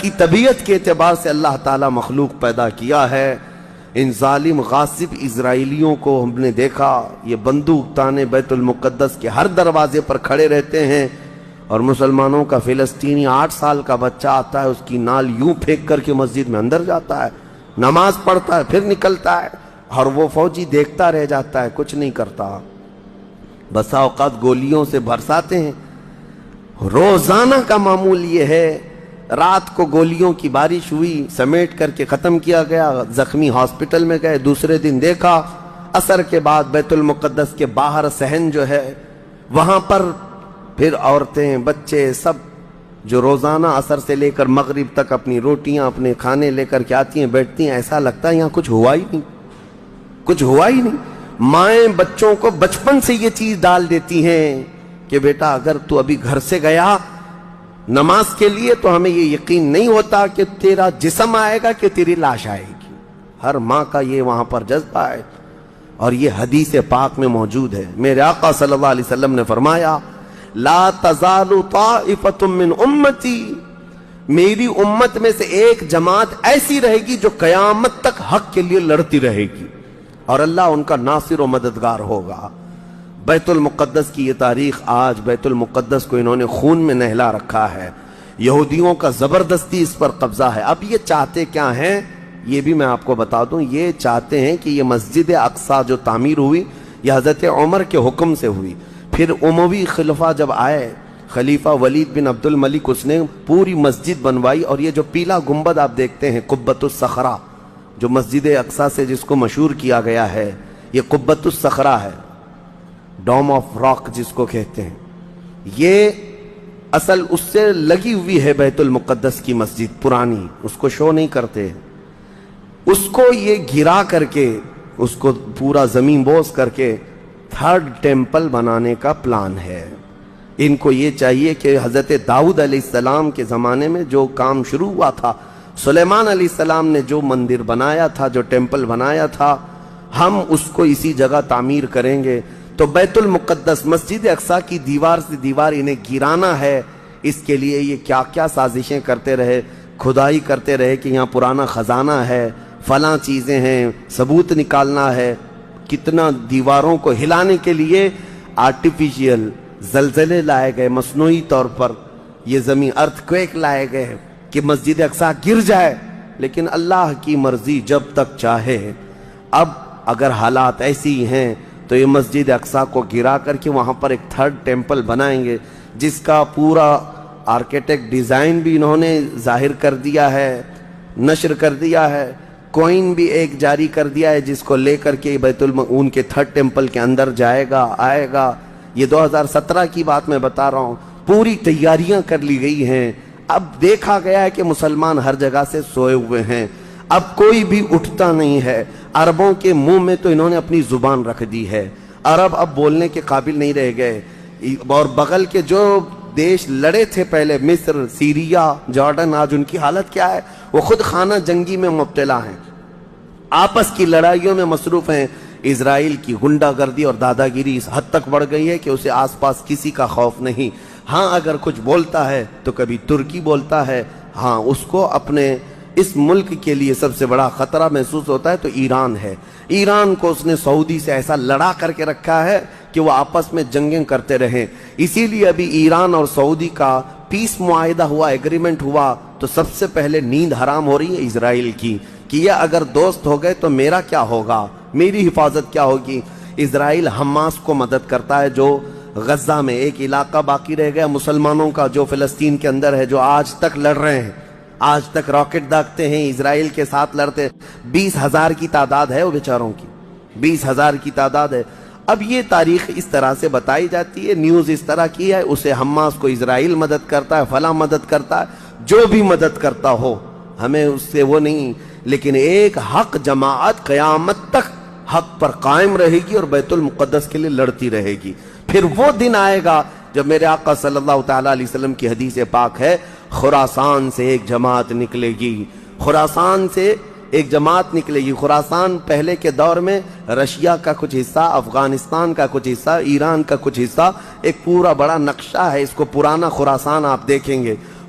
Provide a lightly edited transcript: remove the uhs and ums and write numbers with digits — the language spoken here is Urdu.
کی طبیعت کے اعتبار سے اللہ تعالیٰ مخلوق پیدا کیا ہے۔ ان ظالم غاصب اسرائیلیوں کو ہم نے دیکھا، یہ بندوق تانے بیت المقدس کے ہر دروازے پر کھڑے رہتے ہیں، اور مسلمانوں کا فلسطینی 8 سال کا بچہ آتا ہے، اس کی نال یوں پھینک کر کے مسجد میں اندر جاتا ہے، نماز پڑھتا ہے، پھر نکلتا ہے، اور وہ فوجی دیکھتا رہ جاتا ہے، کچھ نہیں کرتا۔ بسا اوقات گولیوں سے برساتے ہیں۔ روزانہ کا معمول یہ ہے، رات کو گولیوں کی بارش ہوئی، سمیٹ کر کے ختم کیا گیا، زخمی ہاسپٹل میں گئے، دوسرے دن دیکھا عصر کے بعد بیت المقدس کے باہر صحن جو ہے وہاں پر پھر عورتیں بچے سب جو روزانہ عصر سے لے کر مغرب تک اپنی روٹیاں اپنے کھانے لے کر کے آتی ہیں، بیٹھتی ہیں، ایسا لگتا ہے یہاں کچھ ہوا ہی نہیں، کچھ ہوا ہی نہیں۔ مائیں بچوں کو بچپن سے یہ چیز ڈال دیتی ہیں کہ بیٹا اگر تو ابھی گھر سے گیا نماز کے لیے تو ہمیں یہ یقین نہیں ہوتا کہ تیرا جسم آئے گا کہ تیری لاش آئے گی۔ ہر ماں کا یہ وہاں پر جذبہ ہے، اور یہ حدیث پاک میں موجود ہے۔ میرے آقا صلی اللہ علیہ وسلم نے فرمایا لا تزال طائفۃ من امتی، میری امت میں سے ایک جماعت ایسی رہے گی جو قیامت تک حق کے لیے لڑتی رہے گی، اور اللہ ان کا ناصر و مددگار ہوگا۔ بیت المقدس کی یہ تاریخ آج، بیت المقدس کو انہوں نے خون میں نہلا رکھا ہے، یہودیوں کا زبردستی اس پر قبضہ ہے۔ اب یہ چاہتے کیا ہیں یہ بھی میں آپ کو بتا دوں، یہ چاہتے ہیں کہ یہ مسجد اقصی جو تعمیر ہوئی یہ حضرت عمر کے حکم سے ہوئی، پھر اموی خلفاء جب آئے، خلیفہ ولید بن عبد الملک، اس نے پوری مسجد بنوائی، اور یہ جو پیلا گنبد آپ دیکھتے ہیں قبۃ الصخرہ جو مسجد اقصی سے جس کو مشہور کیا گیا ہے، یہ قبۃ الصخرہ ہے، ڈوم آف راک جس کو کہتے ہیں، یہ اصل اس سے لگی ہوئی ہے بیت المقدس کی مسجد پرانی، اس کو شو نہیں کرتے، اس کو یہ گرا کر کے اس کو پورا زمین بوس کر کے 3rd ٹیمپل بنانے کا پلان ہے۔ ان کو یہ چاہیے کہ حضرت داؤد علیہ السلام کے زمانے میں جو کام شروع ہوا تھا، سلیمان علیہ السلام نے جو مندر بنایا تھا، جو ٹیمپل بنایا تھا، ہم اس کو اسی جگہ تعمیر کریں گے۔ تو بیت المقدس مسجد اقصی کی دیوار سے دیوار انہیں گرانا ہے، اس کے لیے یہ کیا کیا سازشیں کرتے رہے، کھدائی کرتے رہے کہ یہاں پرانا خزانہ ہے، فلاں چیزیں ہیں، ثبوت نکالنا ہے۔ کتنا دیواروں کو ہلانے کے لیے آرٹیفیشیل زلزلے لائے گئے، مصنوعی طور پر یہ زمین ارتھ کویک لائے گئے کہ مسجد اقصی گر جائے، لیکن اللہ کی مرضی جب تک چاہے۔ اب اگر حالات ایسی ہیں تو یہ مسجد اقصی کو گرا کر کے وہاں پر ایک 3rd ٹیمپل بنائیں گے، جس کا پورا آرکیٹیکٹ ڈیزائن بھی انہوں نے ظاہر کر دیا ہے، نشر کر دیا ہے، کوئن بھی ایک جاری کر دیا ہے جس کو لے کر کے ان کے 3rd ٹیمپل کے اندر جائے گا، آئے گا۔ یہ 2017 کی بات میں بتا رہا ہوں، پوری تیاریاں کر لی گئی ہیں۔ اب دیکھا گیا ہے کہ مسلمان ہر جگہ سے سوئے ہوئے ہیں، اب کوئی بھی اٹھتا نہیں ہے۔ عربوں کے منہ میں تو انہوں نے اپنی زبان رکھ دی ہے، عرب اب بولنے کے قابل نہیں رہ گئے، اور بغل کے جو دیش لڑے تھے پہلے، مصر، سیریا، جارڈن، آج ان کی حالت کیا ہے؟ وہ خود خانہ جنگی میں مبتلا ہیں، آپس کی لڑائیوں میں مصروف ہیں۔ اسرائیل کی غنڈہ گردی اور دادا گیری اس حد تک بڑھ گئی ہے کہ اسے آس پاس کسی کا خوف نہیں۔ ہاں اگر کچھ بولتا ہے تو کبھی ترکی بولتا ہے، ہاں اس کو اپنے اس ملک کے لیے سب سے بڑا خطرہ محسوس ہوتا ہے تو ایران ہے۔ ایران کو اس نے سعودی سے ایسا لڑا کر کے رکھا ہے کہ وہ آپس میں جنگیں کرتے رہیں، اسی لیے ابھی ایران اور سعودی کا پیس معاہدہ ہوا، ایگریمنٹ ہوا، تو سب سے پہلے نیند حرام ہو رہی ہے اسرائیل کی کہ یہ اگر دوست ہو گئے تو میرا کیا ہوگا، میری حفاظت کیا ہوگی۔ اسرائیل حماس کو مدد کرتا ہے، جو غزہ میں ایک علاقہ باقی رہ گیا مسلمانوں کا جو فلسطین کے اندر ہے، جو آج تک لڑ رہے ہیں، آج تک راکٹ داغتے ہیں، اسرائیل کے ساتھ لڑتے۔ 20,000 کی تعداد ہے وہ بیچاروں کی، 20,000 کی تعداد ہے۔ اب یہ تاریخ اس طرح سے بتائی جاتی ہے، نیوز اس طرح کی ہے، اسے حماس کو اسرائیل مدد کرتا ہے، فلاں مدد کرتا ہے، جو بھی مدد کرتا ہو ہمیں اس سے وہ نہیں، لیکن ایک حق جماعت قیامت تک حق پر قائم رہے گی اور بیت المقدس کے لیے لڑتی رہے گی۔ پھر وہ دن آئے گا جب میرے آقا صلی اللہ تعالیٰ علیہ وسلم کی حدیث پاک ہے، خراسان سے ایک جماعت نکلے گی، خراسان سے ایک جماعت نکلے گی۔ خراسان پہلے کے دور میں رشیا کا کچھ حصہ، افغانستان کا کچھ حصہ، ایران کا کچھ حصہ، ایک پورا بڑا نقشہ ہے، اس کو پرانا خراسان آپ دیکھیں گے۔